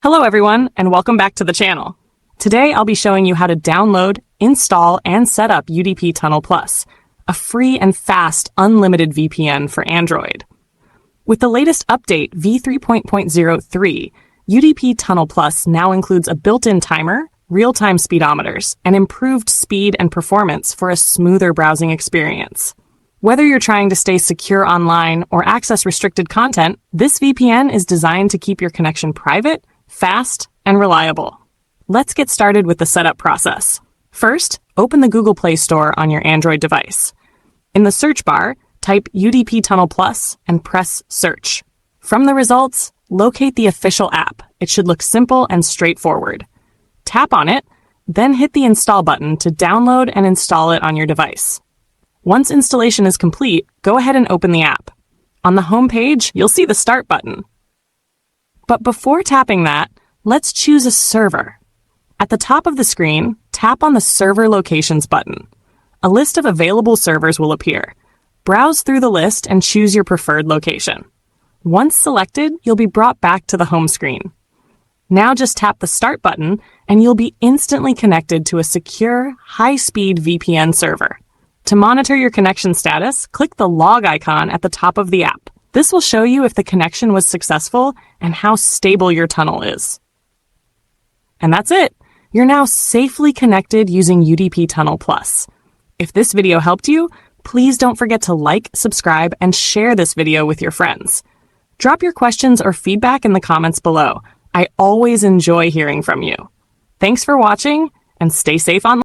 Hello everyone, and welcome back to the channel. Today I'll be showing you how to download, install, and set up UDP Tunnel Plus, a free and fast unlimited VPN for Android. With the latest update v3.03, UDP Tunnel Plus now includes a built-in timer, real-time speedometers, and improved speed and performance for a smoother browsing experience. Whether you're trying to stay secure online or access restricted content, this VPN is designed to keep your connection private, fast, and reliable. Let's get started with the setup process. First, open the Google Play Store on your Android device. In the search bar, type UDP Tunnel Plus and press Search. From the results, locate the official app. It should look simple and straightforward. Tap on it, then hit the Install button to download and install it on your device. Once installation is complete, go ahead and open the app. On the home page, you'll see the Start button. But before tapping that, let's choose a server. At the top of the screen, tap on the Server Locations button. A list of available servers will appear. Browse through the list and choose your preferred location. Once selected, you'll be brought back to the home screen. Now just tap the Start button and you'll be instantly connected to a secure, high-speed VPN server. To monitor your connection status, click the log icon at the top of the app. This will show you if the connection was successful and how stable your tunnel is. And that's it! You're now safely connected using UDP Tunnel Plus. If this video helped you, please don't forget to like, subscribe, and share this video with your friends. Drop your questions or feedback in the comments below. I always enjoy hearing from you. Thanks for watching, and stay safe online.